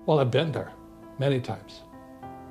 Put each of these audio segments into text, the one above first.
Well, I've been there many times.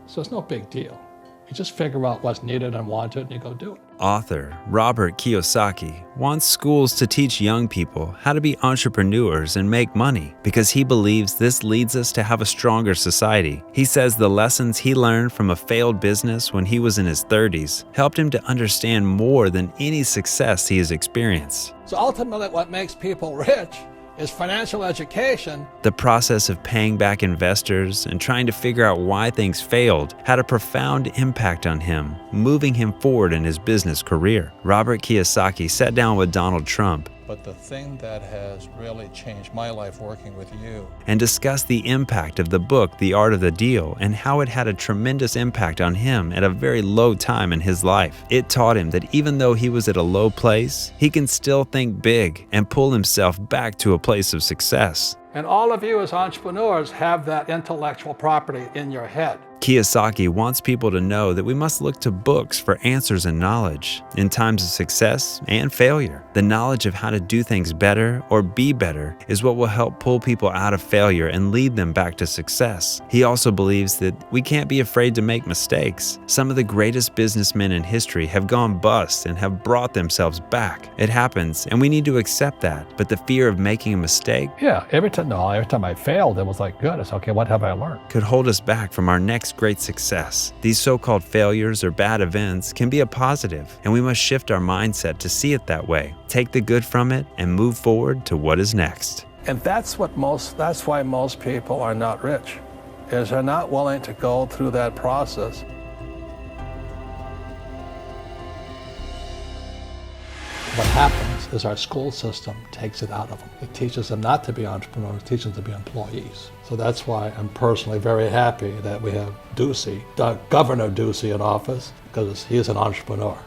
So it's no big deal. You just figure out what's needed and wanted and you go do it. Author Robert Kiyosaki wants schools to teach young people how to be entrepreneurs and make money because he believes this leads us to have a stronger society. He says the lessons he learned from a failed business when he was in his 30s helped him to understand more than any success he has experienced. So ultimately what makes people rich is financial education. The process of paying back investors and trying to figure out why things failed had a profound impact on him, moving him forward in his business career. Robert Kiyosaki sat down with Donald Trump But the thing that has really changed my life working with you and discussed the impact of the book, The Art of the Deal, and how it had a tremendous impact on him at a very low time in his life. It taught him that even though he was at a low place, he can still think big and pull himself back to a place of success. And all of you as entrepreneurs have that intellectual property in your head. Kiyosaki wants people to know that we must look to books for answers and knowledge in times of success and failure. The knowledge of how to do things better or be better is what will help pull people out of failure and lead them back to success. He also believes that we can't be afraid to make mistakes. Some of the greatest businessmen in history have gone bust and have brought themselves back. It happens, and we need to accept that. But the fear of making a mistake, Every time I failed, it was like, good, it's okay, what have I learned? could hold us back from our next great success. These so-called failures or bad events can be a positive, and we must shift our mindset to see it that way, take the good from it, and move forward to what is next. And that's why most people are not rich, is they're not willing to go through that process. What happens is our school system takes it out of them. It teaches them not to be entrepreneurs, it teaches them to be employees. So that's why I'm personally very happy that we have Ducey, Governor Ducey in office, because he is an entrepreneur.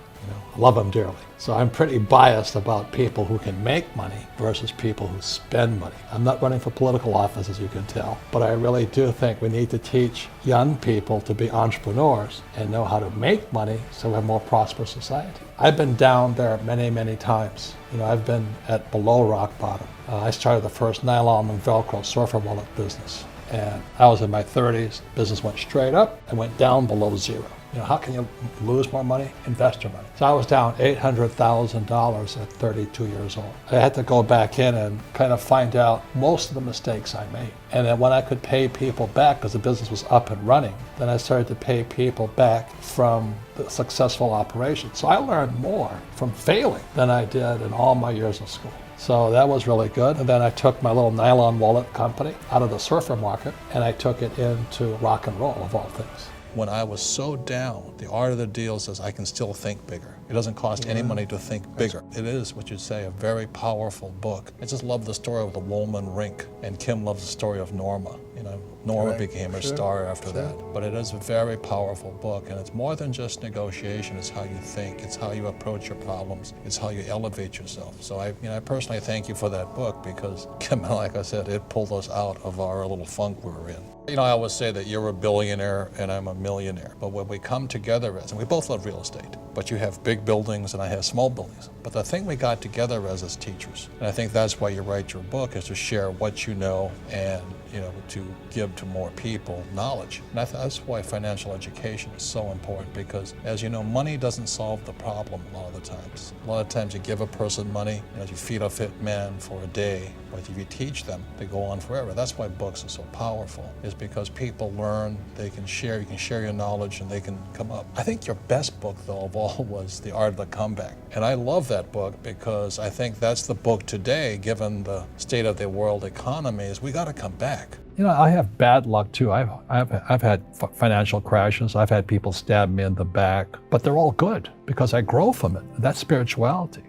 I love him dearly. So I'm pretty biased about people who can make money versus people who spend money. I'm not running for political office, as you can tell, but I really do think we need to teach young people to be entrepreneurs and know how to make money so we have a more prosperous society. I've been down there many, many times. I've been at below rock bottom. I started the first nylon and Velcro surfer wallet business. And I was in my 30s, business went straight up and went down below zero. How can you lose more money? Investor money. So I was down $800,000 at 32 years old. I had to go back in and kind of find out most of the mistakes I made. And then when I could pay people back, because the business was up and running, then I started to pay people back from the successful operation. So I learned more from failing than I did in all my years of school. So that was really good. And then I took my little nylon wallet company out of the surfer market and I took it into rock and roll, of all things. When I was so down, The Art of the Deal says I can still think bigger. It doesn't cost any money to think bigger. It is, what you'd say, a very powerful book. I just love the story of the Woolman Rink, and Kim loves the story of Norma. Norma became a star after that. But it is a very powerful book, and it's more than just negotiation. It's how you think. It's how you approach your problems. It's how you elevate yourself. So I personally thank you for that book because, Kim, like I said, it pulled us out of our little funk we were in. I always say that you're a billionaire and I'm a millionaire. But when we come together and we both love real estate, but you have big buildings and I have small buildings. But the thing we got together as teachers, and I think that's why you write your book, is to share what you know and to give to more people knowledge. And that's why financial education is so important because, as you know, money doesn't solve the problem a lot of the times. A lot of times you give a person money, you feed a fit man for a day, but if you teach them, they go on forever. That's why books are so powerful, is because people learn, they can share, you can share your knowledge and they can come up. I think your best book, though, of all was The Art of the Comeback. And I love that book because I think that's the book today, given the state of the world economy, is we got to come back. I have bad luck too. I've had financial crashes. I've had people stab me in the back, but they're all good because I grow from it. That's spirituality.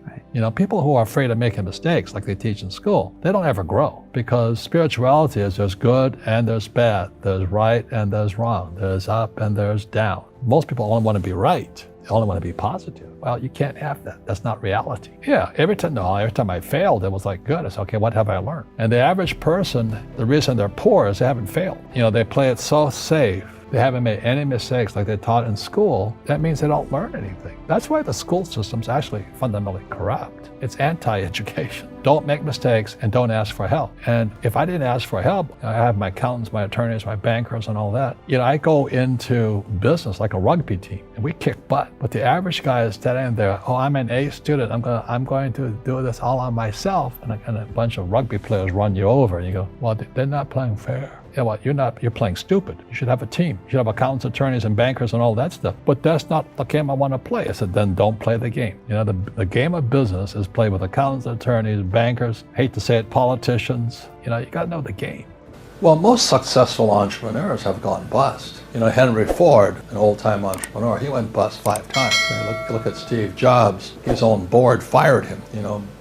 People who are afraid of making mistakes, like they teach in school, they don't ever grow because spirituality is there's good and there's bad, there's right and there's wrong, there's up and there's down. Most people only want to be right. They only want to be positive. Well, you can't have that. That's not reality. Every time I failed, it was like, good, it's okay, what have I learned? And the average person, the reason they're poor is they haven't failed. They play it so safe they haven't made any mistakes like they're taught in school, that means they don't learn anything. That's why the school system's actually fundamentally corrupt. It's anti-education. Don't make mistakes and don't ask for help. And if I didn't ask for help, I have my accountants, my attorneys, my bankers, and all that. I go into business like a rugby team, and we kick butt. But the average guy is standing there, oh, I'm an A student. I'm going to do this all on myself. And a bunch of rugby players run you over, and you go, well, they're not playing fair. You know what, you're playing stupid. You should have a team. You should have accountants, attorneys, and bankers and all that stuff. But that's not the game I want to play. I said, then don't play the game. The game of business is played with accountants, attorneys, bankers, hate to say it, politicians. You got to know the game. Well, most successful entrepreneurs have gone bust. Henry Ford, an old-time entrepreneur, he went bust 5 times. Look at Steve Jobs. His own board fired him.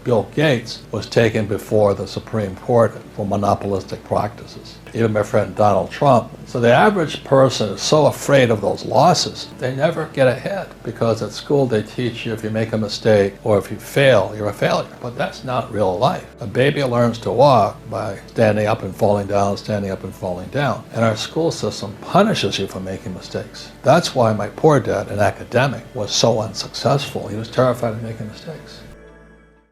Bill Gates was taken before the Supreme Court for monopolistic practices. Even my friend Donald Trump. So the average person is so afraid of those losses, they never get ahead, because at school they teach you if you make a mistake or if you fail, you're a failure. But that's not real life. A baby learns to walk by standing up and falling down, standing up and falling down. And our school system punishes you for making mistakes. That's why my poor dad, an academic, was so unsuccessful. He was terrified of making mistakes.